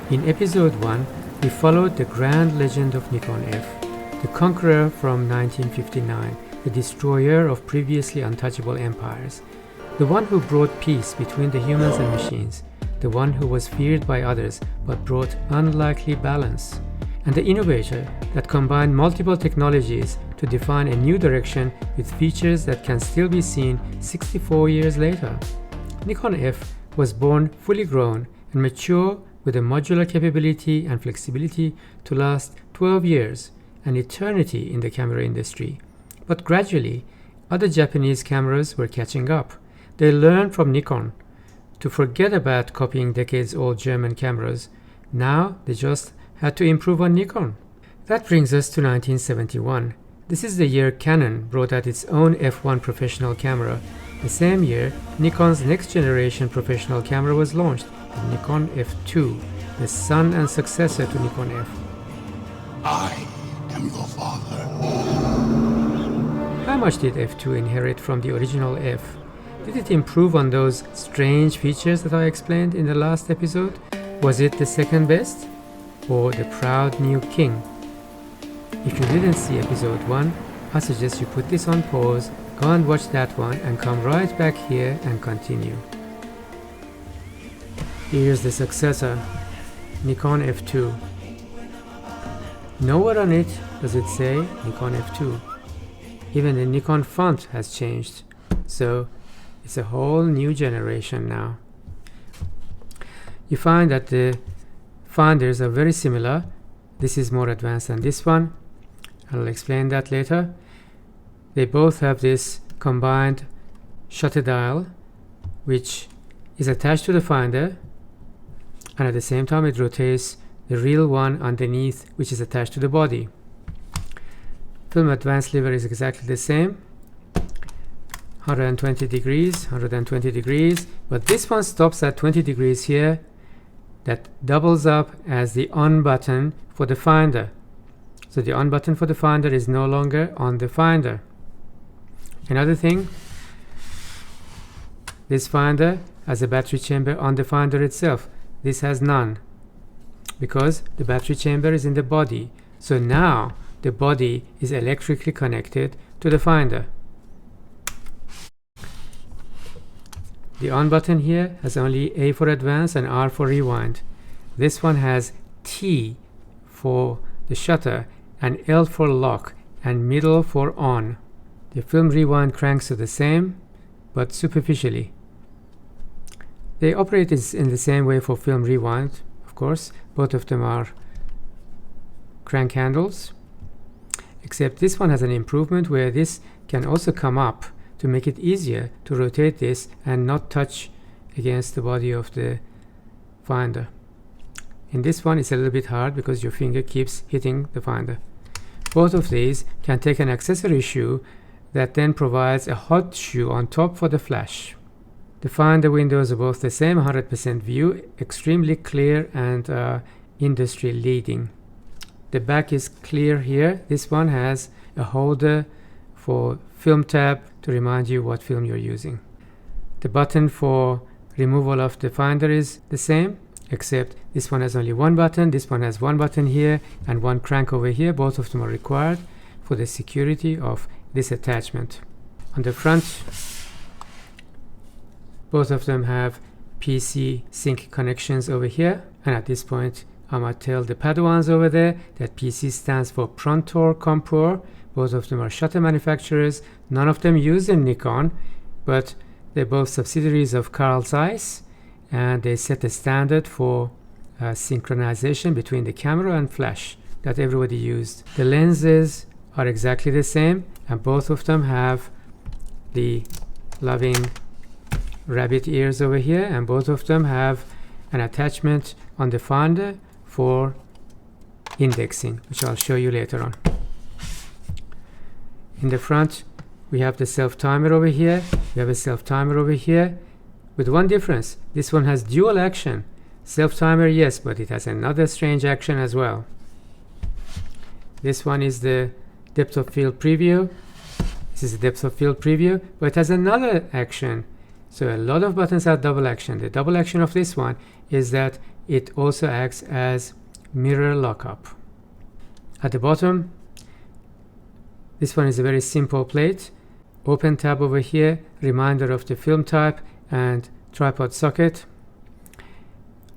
In episode 1, we followed the grand legend of Nikon F, the Conqueror from 1959, the destroyer of previously untouchable empires, the one who brought peace between the humans and machines, the one who was feared by others but brought unlikely balance, and the innovator that combined multiple technologies to define a new direction with features that can still be seen 64 years later. Nikon F was born fully grown and mature with a modular capability and flexibility to last 12 years, an eternity in the camera industry. But gradually, other Japanese cameras were catching up. They learned from Nikon to forget about copying decades-old German cameras. Now they just had to improve on Nikon. That brings us to 1971. This is the year Canon brought out its own f1 professional camera. The same year, Nikon's next generation professional camera was launched, the Nikon F2, the son and successor to Nikon F. I am your father. How much did F2 inherit from the original F? Did it improve on those strange features that I explained in the last episode? Was it the second best? Or the proud new king? If you didn't see episode 1, I suggest you put this on pause, go and watch that one and come right back here and continue. Here's the successor, Nikon F2. Nowhere on it does it say Nikon F2. Even the Nikon font has changed, so it's a whole new generation now. You find that the finders are very similar. This is more advanced than this one. I'll explain that later. They both have this combined shutter dial, which is attached to the finder, and at the same time it rotates the real one underneath, which is attached to the body. Film advance lever is exactly the same, 120 degrees, but this one stops at 20 degrees here. That doubles up as the on button for the finder. So the on button for the finder is no longer on the finder. Another thing, this finder has a battery chamber on the finder itself. This has none, because the battery chamber is in the body. So now the body is electrically connected to the finder. The on button here has only A for advance and R for rewind. This one has T for the shutter and L for lock and middle for on. The film rewind cranks are the same, but superficially. They operate in the same way for film rewind, of course. Both of them are crank handles, except this one has an improvement where this can also come up to make it easier to rotate this and not touch against the body of the finder. In this one it's a little bit hard because your finger keeps hitting the finder. Both of these can take an accessory shoe that then provides a hot shoe on top for the flash. The finder windows are both the same 100% view, extremely clear and industry leading. The back is clear here. This one has a holder for film tab to remind you what film you're using. The button for removal of the finder is the same, except this one has only one button, this one has one button here and one crank over here. Both of them are required for the security of this attachment. On the front, both of them have PC sync connections over here, and at this point I might tell the Padawans over there that PC stands for Prontor Compur. Both of them are shutter manufacturers. None of them use a Nikon, but they're both subsidiaries of Carl Zeiss, and they set the standard for synchronization between the camera and flash that everybody used. The lenses are exactly the same, and both of them have the loving rabbit ears over here, and both of them have an attachment on the finder for indexing, which I'll show you later on. In the front we have the self-timer over here, we have a self-timer over here, with one difference. This one has dual action. Self-timer, yes, but it has another strange action as well. This one is the depth of field preview. This is the depth of field preview, but it has another action. So a lot of buttons have double action. The double action of this one is that it also acts as mirror lockup. At the bottom, this one is a very simple plate. Open tab over here, reminder of the film type and tripod socket.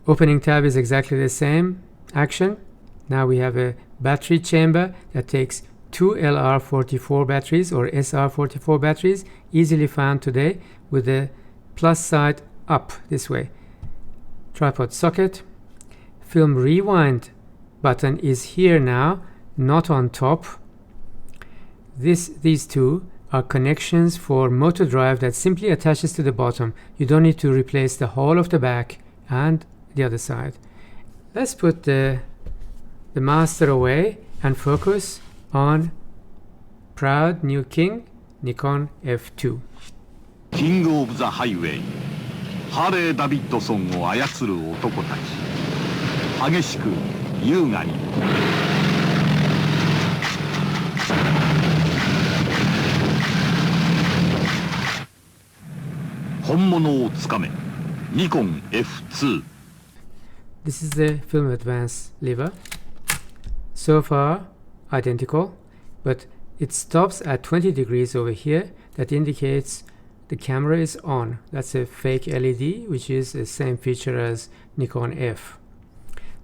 Opening tab is exactly the same action. Now we have a battery chamber that takes two LR44 batteries or SR44 batteries, easily found today, with the plus side up this way. Tripod socket. Film rewind button is here now, not on top. These two are connections for motor drive that simply attaches to the bottom. You don't need to replace the whole of the back and the other side. Let's put the master away and focus on proud new king, Nikon F2. King of the highway, ハーレー・ダビッドソンを操る男たち、激しく優雅に。本物をつかめ、ニコン F2。 This is the film advance lever. So far identical, but it stops at 20 degrees over here. That indicates the camera is on. That's a fake LED, which is the same feature as Nikon F.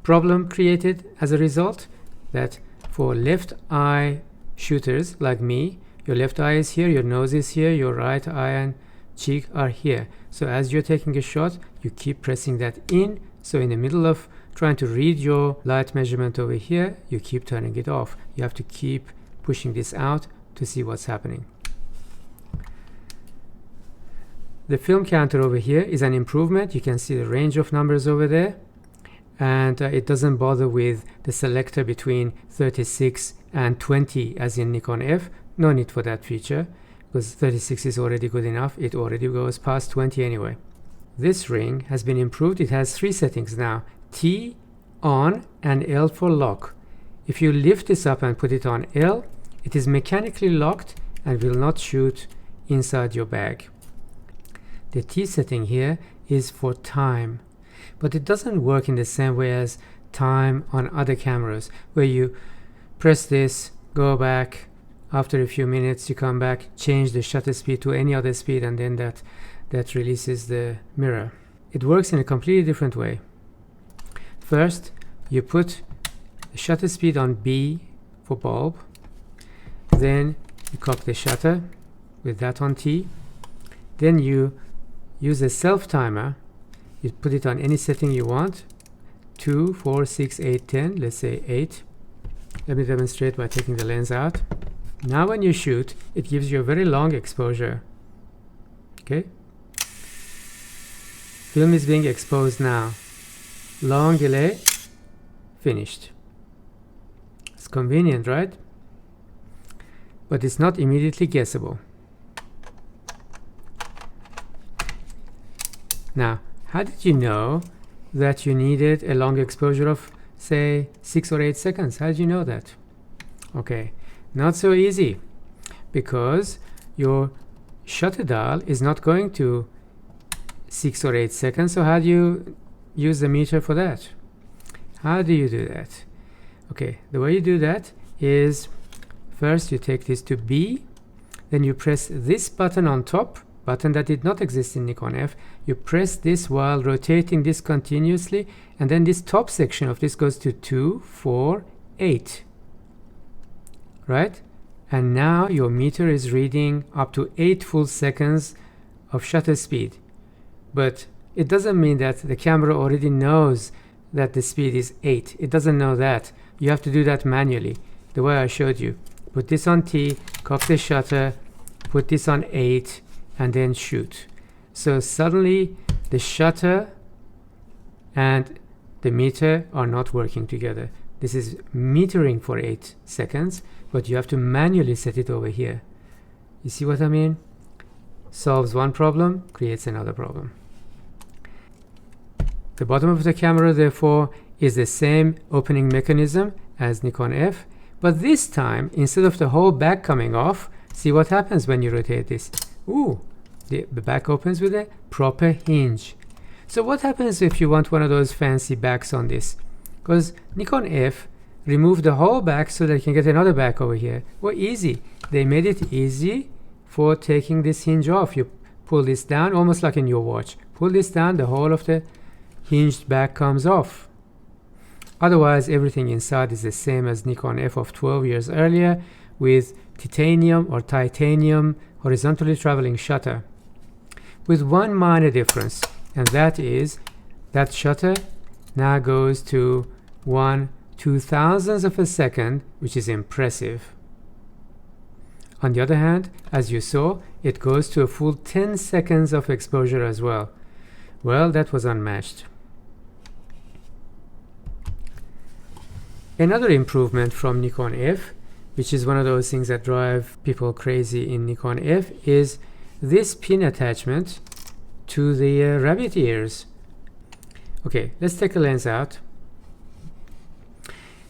Problem created as a result that for left eye shooters like me, your left eye is here, your nose is here, your right eye and cheek are here. So as you're taking a shot, you keep pressing that in. So in the middle of trying to read your light measurement over here, you keep turning it off. You have to keep pushing this out to see what's happening. The film counter over here is an improvement. You can see the range of numbers over there, and it doesn't bother with the selector between 36 and 20 as in Nikon F. No need for that feature because 36 is already good enough. It already goes past 20 anyway. This ring has been improved. It has three settings now: T, on, and L for lock. If you lift this up and put it on L, it is mechanically locked and will not shoot inside your bag. The T setting here is for time, but it doesn't work in the same way as time on other cameras, where you press this, go back, after a few minutes you come back, change the shutter speed to any other speed, and then that releases the mirror. It works in a completely different way. First, you put the shutter speed on B for bulb, then you cock the shutter with that on T, then you use a self timer. You put it on any setting you want, 2, 4, 6, 8, 10, let's say 8. Let me demonstrate by taking the lens out. Now when you shoot, it gives you a very long exposure. Okay? Film is being exposed now. Long delay, finished. It's convenient, right? But it's not immediately guessable. Now, how did you know that you needed a long exposure of, say, 6 or 8 seconds? How did you know that? Okay, not so easy, because your shutter dial is not going to 6 or 8 seconds. So how do you use the meter for that? How do you do that? Okay, the way you do that is first you take this to B, then you press this button on top, button that did not exist in Nikon F. You press this while rotating this continuously, and then this top section of this goes to 2, 4, 8. Right? And now your meter is reading up to 8 full seconds of shutter speed. But it doesn't mean that the camera already knows that the speed is 8. It doesn't know that. You have to do that manually, the way I showed you. Put this on T, cock the shutter, put this on 8, and then shoot. So suddenly the shutter and the meter are not working together. This is metering for 8 seconds, but you have to manually set it over here. You see what I mean? Solves one problem, creates another problem. The bottom of the camera, therefore, is the same opening mechanism as Nikon F, but this time, instead of the whole back coming off, see what happens when you rotate this. Ooh, the back opens with a proper hinge. So what happens if you want one of those fancy backs on this? Because Nikon F removed the whole back so that you can get another back over here. Well, easy. They made it easy for taking this hinge off. You pull this down, almost like in your watch. Pull this down, the whole of the hinged back comes off. Otherwise, everything inside is the same as Nikon F of 12 years earlier, with titanium or titanium horizontally traveling shutter, with one minor difference, and that is that shutter now goes to 1/2000th of a second, which is impressive. On the other hand, as you saw, it goes to a full 10 seconds of exposure as well. Well, that was unmatched. Another improvement from Nikon F, which is one of those things that drive people crazy in Nikon F, is this pin attachment to the rabbit ears. Okay, let's take a lens out.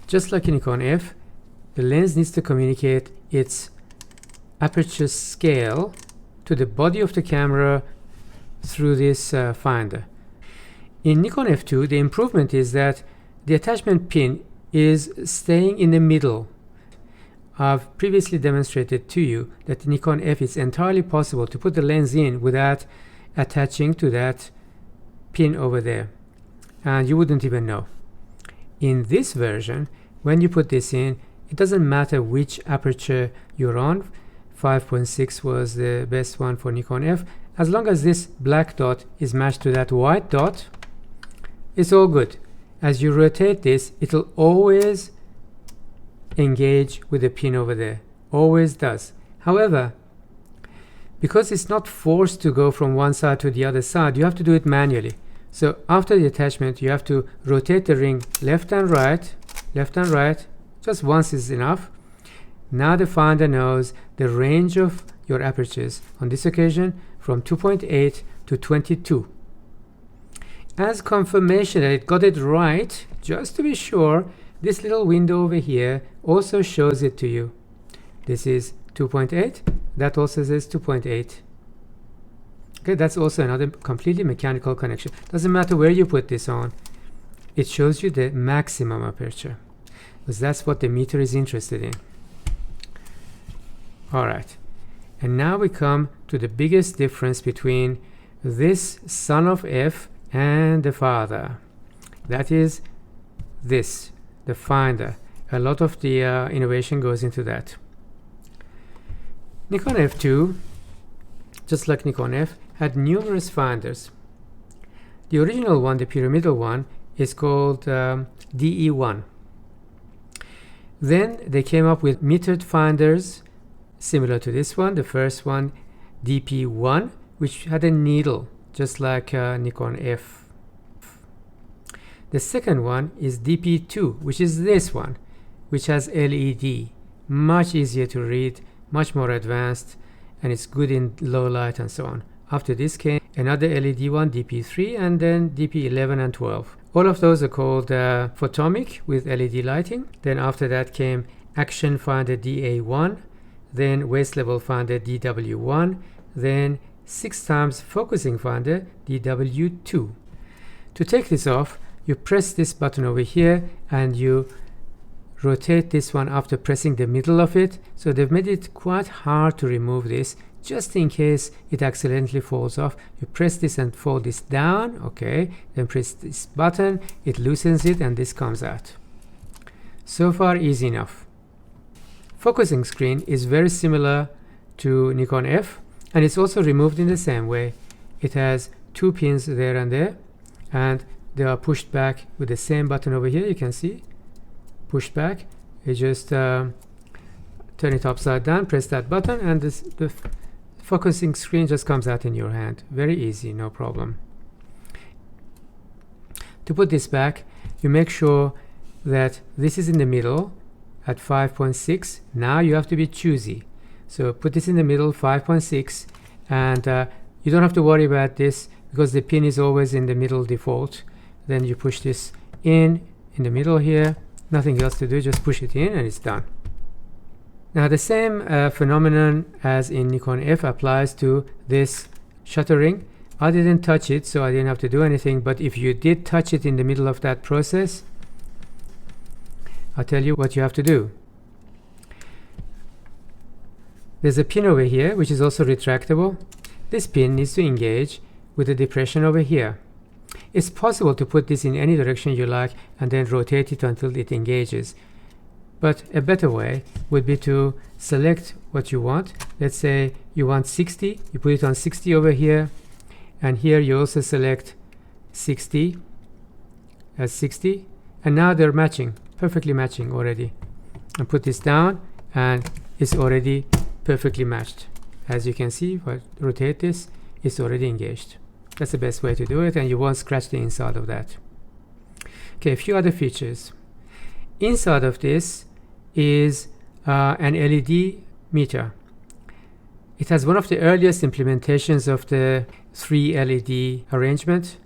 Just like in Nikon F, the lens needs to communicate its aperture scale to the body of the camera through this finder. In Nikon F2, the improvement is that the attachment pin is staying in the middle. I've previously demonstrated to you that in Nikon F it's entirely possible to put the lens in without attaching to that pin over there, and you wouldn't even know. In this version, when you put this in, it doesn't matter which aperture you're on. 5.6 was the best one for Nikon F. As long as this black dot is matched to that white dot, it's all good. As you rotate this, it'll always engage with the pin over there. Always does. However, because it's not forced to go from one side to the other side, you have to do it manually. So after the attachment, you have to rotate the ring left and right, just once is enough. Now the finder knows the range of your apertures, on this occasion from 2.8 to 22. As confirmation that it got it right, just to be sure, this little window over here also shows it to you. This is 2.8, that also says 2.8. Okay, that's also another completely mechanical connection. Doesn't matter where you put this on, it shows you the maximum aperture, because that's what the meter is interested in. Alright, and now we come to the biggest difference between this son of F and the father. That is this, the finder. A lot of the innovation goes into that. Nikon F2, just like Nikon F, had numerous finders. The original one, the pyramidal one, is called DE1. Then they came up with metered finders similar to this one. The first one, DP1, which had a needle, just like Nikon F. The second one is DP2, which is this one, which has LED. Much easier to read, much more advanced, and it's good in low light and so on. After this came another LED one, DP3, and then DP11 and 12. All of those are called photomic with LED lighting. Then after that came action finder DA1, then waist level finder DW1, then 6x focusing finder DW2. To take this off, you press this button over here and you rotate this one after pressing the middle of it. So they've made it quite hard to remove this, just in case it accidentally falls off. You press this and fold this down, okay, then press this button, it loosens it, and this comes out. So far, easy enough. Focusing screen is very similar to Nikon F, and it's also removed in the same way. It has two pins there and there, and they are pushed back with the same button over here. You can see, pushed back. You just turn it upside down, press that button, and the focusing screen just comes out in your hand. Very easy, no problem. To put this back, you make sure that this is in the middle at 5.6. Now you have to be choosy. So put this in the middle, 5.6, and you don't have to worry about this because the pin is always in the middle default. Then you push this in the middle here. Nothing else to do, just push it in and it's done. Now the same phenomenon as in Nikon F applies to this shutter ring. I didn't touch it, so I didn't have to do anything, but if you did touch it in the middle of that process, I'll tell you what you have to do. There's a pin over here which is also retractable. This pin needs to engage with the depression over here. It's possible to put this in any direction you like and then rotate it until it engages. But a better way would be to select what you want. Let's say you want 60, you put it on 60 over here, and here you also select 60 as 60, and now they're matching, perfectly matching already. And put this down and it's already perfectly matched. As you can see, if I rotate this, it's already engaged. That's the best way to do it, and you won't scratch the inside of that. Okay, a few other features. Inside of this is an LED meter. It has one of the earliest implementations of the 3 LED arrangement: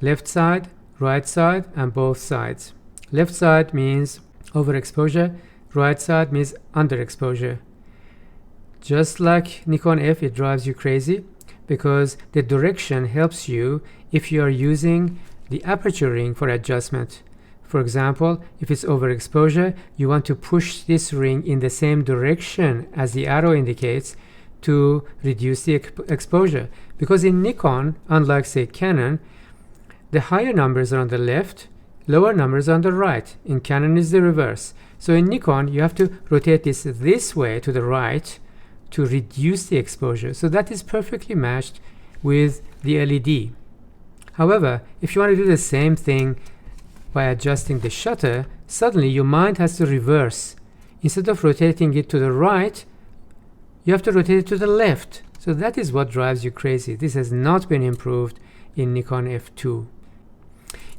left side, right side, and both sides. Left side means overexposure, right side means underexposure. Just like Nikon F, it drives you crazy because the direction helps you if you are using the aperture ring for adjustment. For example, if it's overexposure, you want to push this ring in the same direction as the arrow indicates to reduce the exposure. Because in Nikon, unlike say Canon, the higher numbers are on the left, lower numbers on the right. In Canon is the reverse. So in Nikon, you have to rotate this way to the right to reduce the exposure. So that is perfectly matched with the LED. However, if you want to do the same thing by adjusting the shutter, suddenly your mind has to reverse. Instead of rotating it to the right, you have to rotate it to the left. So that is what drives you crazy. This has not been improved in Nikon F2.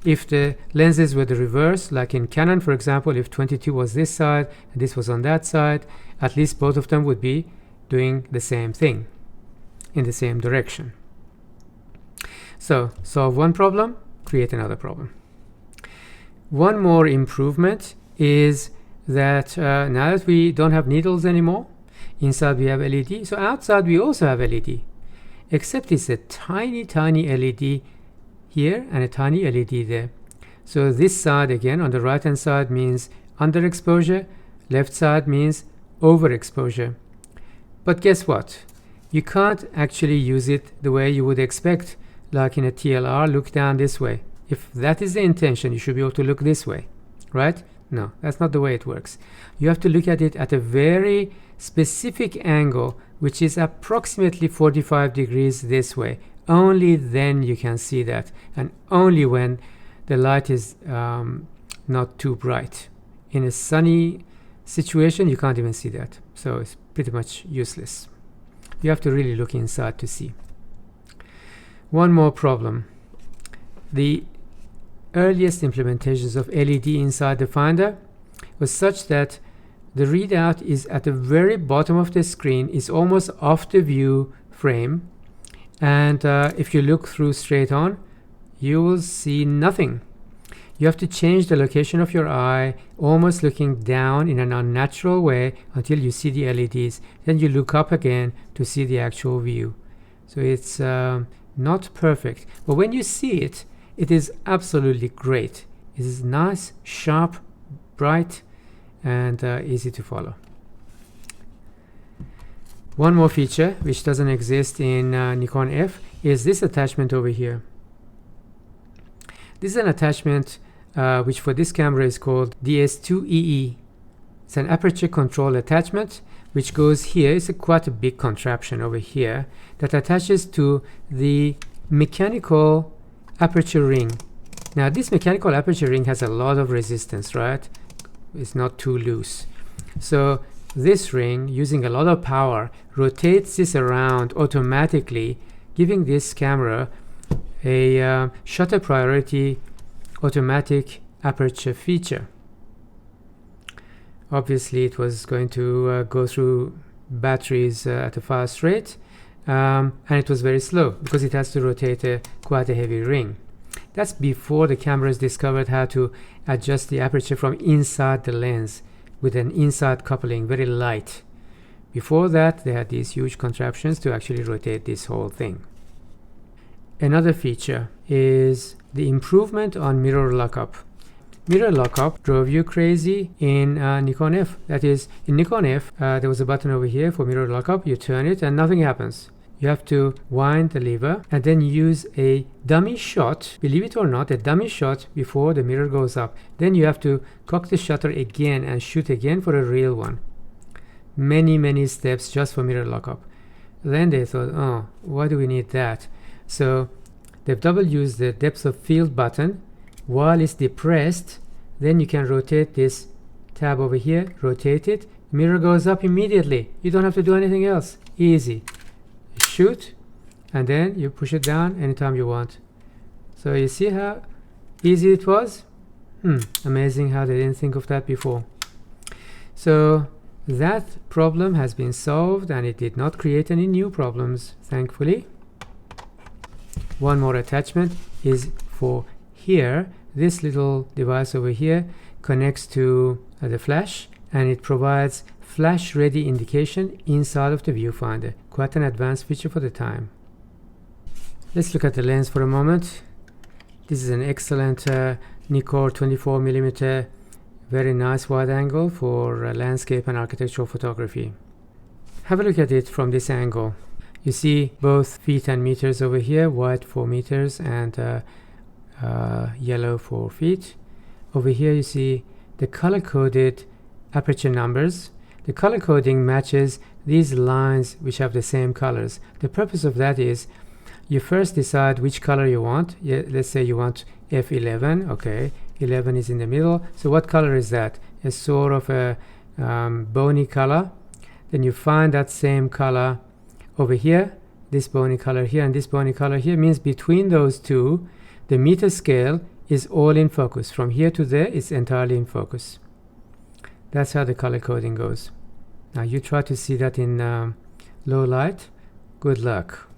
If the lenses were the reverse, like in Canon, for example, if 22 was this side and this was on that side, at least both of them would be doing the same thing in the same direction. So solve one problem, create another problem. One more improvement is that now that we don't have needles anymore, inside we have LED, so outside we also have LED, except it's a tiny LED here and a tiny LED there. So this side again on the right hand side means underexposure, left side means overexposure. But guess what? You can't actually use it the way you would expect, like in a TLR, look down this way. If that is the intention, you should be able to look this way, right? No, that's not the way it works. You have to look at it at a very specific angle, which is approximately 45 degrees this way. Only then you can see that, and only when the light is not too bright. In a sunny situation, you can't even see that. So it's pretty much useless. You have to really look inside to see. One more problem. The earliest implementations of LED inside the finder was such that the readout is at the very bottom of the screen, is almost off the view frame, and if you look through straight on, you will see nothing. You have to change the location of your eye, almost looking down in an unnatural way until you see the LEDs. Then you look up again to see the actual view. So it's not perfect, but when you see it, it is absolutely great. It is nice, sharp, bright, and easy to follow. One more feature which doesn't exist in Nikon F is this attachment over here. This is an attachment which for this camera is called DS2EE. It's an aperture control attachment which goes here. It's quite a big contraption over here that attaches to the mechanical aperture ring. Now this mechanical aperture ring has a lot of resistance, right? It's not too loose. So this ring, using a lot of power, rotates this around automatically, giving this camera a shutter priority automatic aperture feature. Obviously it was going to go through batteries at a fast rate, and it was very slow because it has to rotate quite a heavy ring. That's before the cameras discovered how to adjust the aperture from inside the lens with an inside coupling, very light. Before that, they had these huge contraptions to actually rotate this whole thing. Another feature is the improvement on mirror lockup. Mirror lockup drove you crazy in Nikon F. That is, in Nikon F, there was a button over here for mirror lockup. You turn it and nothing happens. You have to wind the lever and then use a dummy shot, believe it or not, a dummy shot before the mirror goes up. Then you have to cock the shutter again and shoot again for a real one. Many steps just for mirror lockup. Then they thought, oh, why do we need that? So they've double used the depth of field button. While it's depressed, then you can rotate this tab over here, rotate it, mirror goes up immediately. You don't have to do anything else. Easy. Shoot, and then you push it down anytime you want. So you see how easy it was? Amazing how they didn't think of that before. So that problem has been solved, and it did not create any new problems, thankfully. One more attachment is for here. This little device over here connects to the flash, and it provides flash ready indication inside of the viewfinder. Quite an advanced feature for the time. Let's look at the lens for a moment. This is an excellent Nikon 24mm, very nice wide angle for landscape and architectural photography. Have a look at it from this angle. You see both feet and meters over here, white for meters and yellow for feet. Over here you see the color-coded aperture numbers. The color coding matches these lines which have the same colors. The purpose of that is you first decide which color you want. Let's say you want F11. Okay, 11 is in the middle. So what color is that? A sort of a bony color. Then you find that same color over here, this bony color here and this bony color here. Means between those two, the meter scale is all in focus. From here to there, it's entirely in focus. That's how the color coding goes. Now you try to see that in low light. Good luck.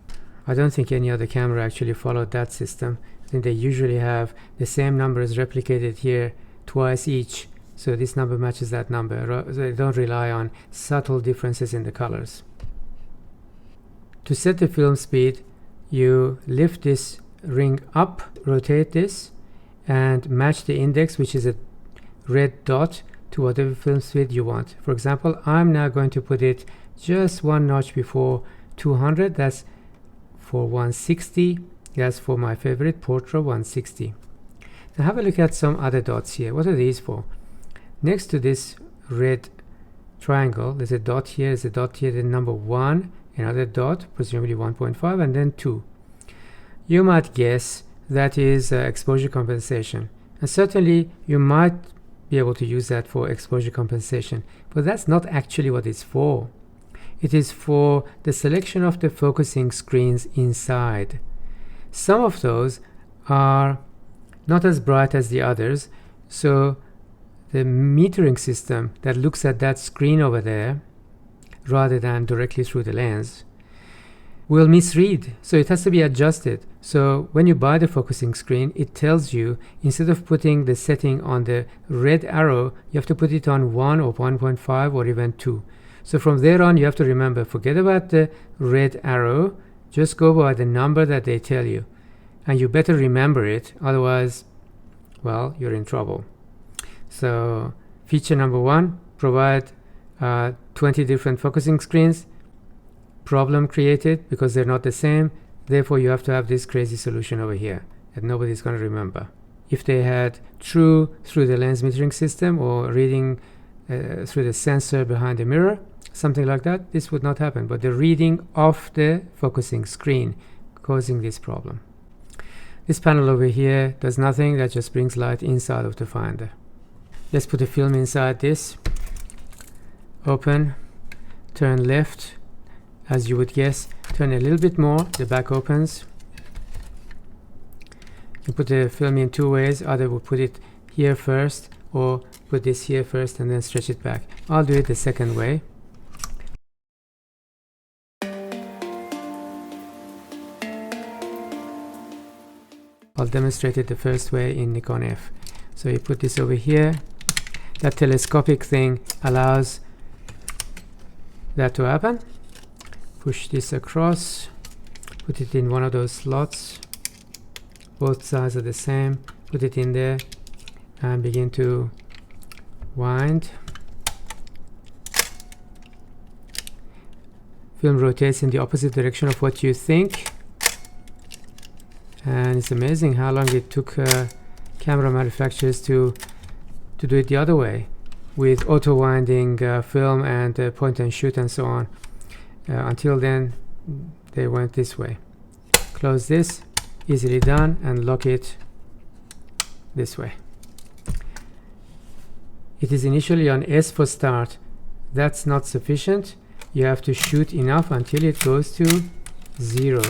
I don't think any other camera actually followed that system. I think they usually have the same numbers replicated here twice each. So this number matches that number. They don't rely on subtle differences in the colors. To set the film speed, you lift this ring up, rotate this, and match the index, which is a red dot, to whatever film speed you want. For example, I'm now going to put it just one notch before 200. That's for 160. That's for my favorite Portra 160. Now have a look at some other dots here. What are these for? Next to this red triangle, there's a dot here, there's a dot here, then number 1, another dot, presumably 1.5, and then 2. You might guess that is exposure compensation. And certainly you might be able to use that for exposure compensation, but that's not actually what it's for. It is for the selection of the focusing screens inside. Some of those are not as bright as the others, so the metering system that looks at that screen over there rather than directly through the lens will misread, so it has to be adjusted. So when you buy the focusing screen, it tells you instead of putting the setting on the red arrow, you have to put it on 1 or 1.5 or even 2. So from there on, you have to remember, forget about the red arrow, just go by the number that they tell you. And you better remember it, otherwise, well, you're in trouble. So feature number 1, provide 20 different focusing screens. Problem created because they're not the same. Therefore, you have to have this crazy solution over here that nobody's going to remember. If they had true through the lens metering system or reading through the sensor behind the mirror, something like that, this would not happen. But the reading of the focusing screen causing this problem. This panel over here does nothing. That just brings light inside of the finder. Let's put the film inside this. Open, turn left. As you would guess, turn a little bit more, the back opens. You put the film in two ways. Either we'll put it here first or put this here first and then stretch it back. I'll do it the second way. I'll demonstrate it the first way in Nikon F. So you put this over here. That telescopic thing allows that to happen. Push this across, put it in one of those slots, both sides are the same. Put it in there and begin to wind. Film rotates in the opposite direction of what you think, and it's amazing how long it took camera manufacturers to do it the other way, with auto winding film and point and shoot and so on. Until then they went this way. Close this, easily done, and lock it this way. It is initially on S for start. That's not sufficient. You have to shoot enough until it goes to 0.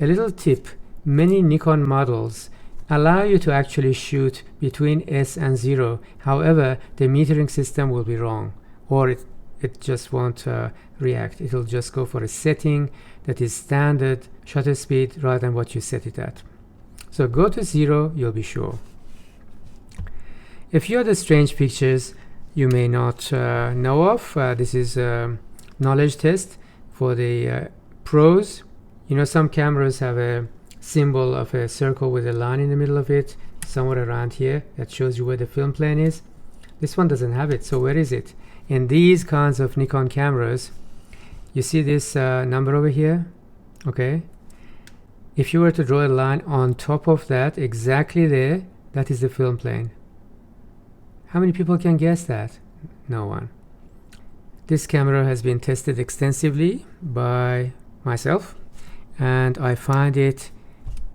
A little tip: many Nikon models allow you to actually shoot between S and 0. However, the metering system will be wrong, or it just won't react. It will just go for a setting that is standard shutter speed rather than what you set it at. So go to 0, you'll be sure. A few other strange pictures you may not know of. This is a knowledge test for the pros. You know, some cameras have a symbol of a circle with a line in the middle of it, somewhere around here, that shows you where the film plane is. This one doesn't have it, so where is it? In these kinds of Nikon cameras, you see this number over here? Okay. If you were to draw a line on top of that, exactly there, that is the film plane. How many people can guess that? No one. This camera has been tested extensively by myself, and I find it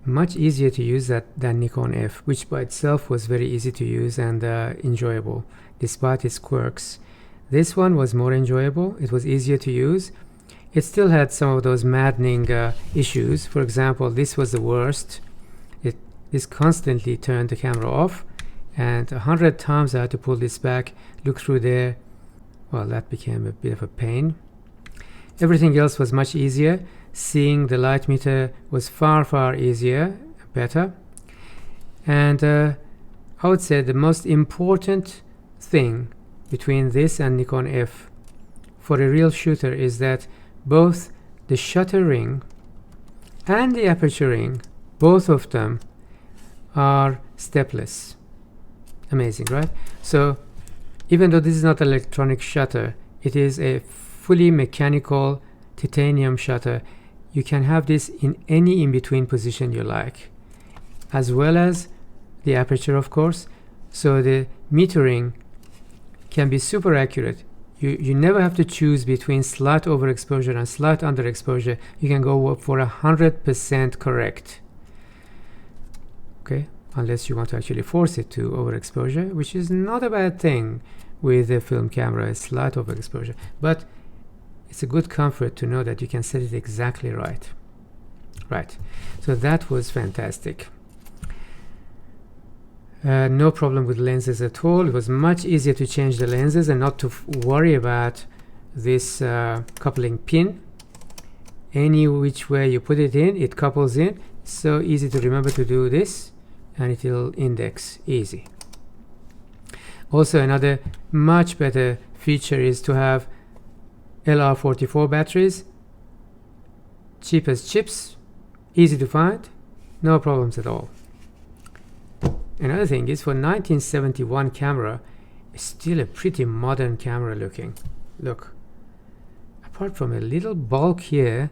much easier to use than Nikon F, which by itself was very easy to use and enjoyable, despite its quirks. This one was more enjoyable. It was easier to use. It still had some of those maddening issues. For example, this was the worst. This constantly turned the camera off, and 100 times I had to pull this back, look through there. Well, that became a bit of a pain. Everything else was much easier. Seeing the light meter was far easier, better. And I would say the most important thing between this and Nikon F for a real shooter is that both the shutter ring and the aperture ring, both of them are stepless. Amazing, right? So even though this is not an electronic shutter, it is a fully mechanical titanium shutter. You can have this in any in-between position you like, as well as the aperture, of course. So the metering can be super accurate. You never have to choose between slight overexposure and slight underexposure. You can go for 100% correct. Okay, unless you want to actually force it to overexposure, which is not a bad thing with a film camera, a slight overexposure. But it's a good comfort to know that you can set it exactly right. Right, so that was fantastic. No problem with lenses at all. It was much easier to change the lenses and not to worry about this coupling pin. Any which way you put it in, it couples in. So easy to remember to do this, and it will index easy. Also, another much better feature is to have LR44 batteries, cheap as chips, easy to find, no problems at all. Another thing is, for 1971 camera, it's still a pretty modern camera looking. Look, apart from a little bulk here,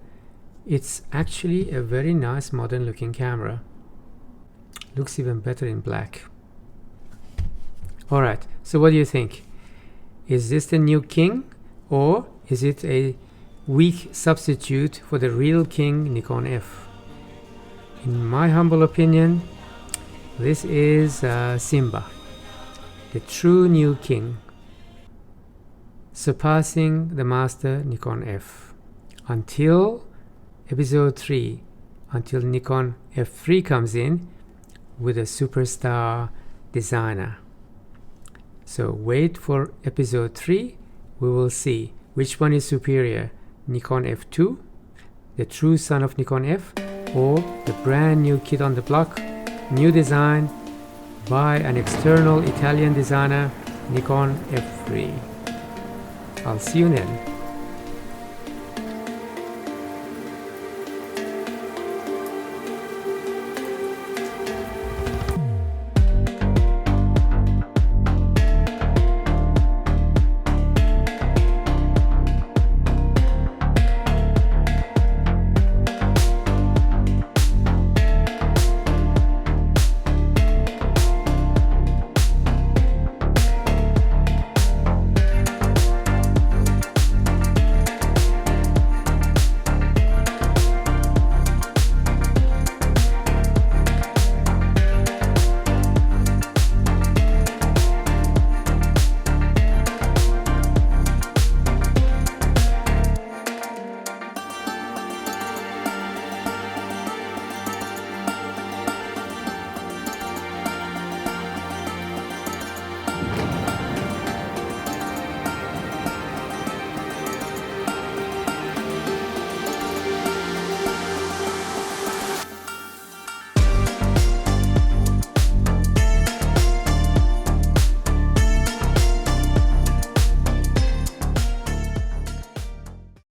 it's actually a very nice modern looking camera. Looks even better in black. Alright, so what do you think? Is this the new king, or is it a weak substitute for the real king Nikon F? In my humble opinion, this is Simba, the true new king, surpassing the master Nikon F. Until episode 3, until Nikon F3 comes in with a superstar designer. So wait for episode 3, we will see which one is superior, Nikon F2, the true son of Nikon F, or the brand new kid on the block, new design by an external Italian designer, Nikon F3. I'll see you then.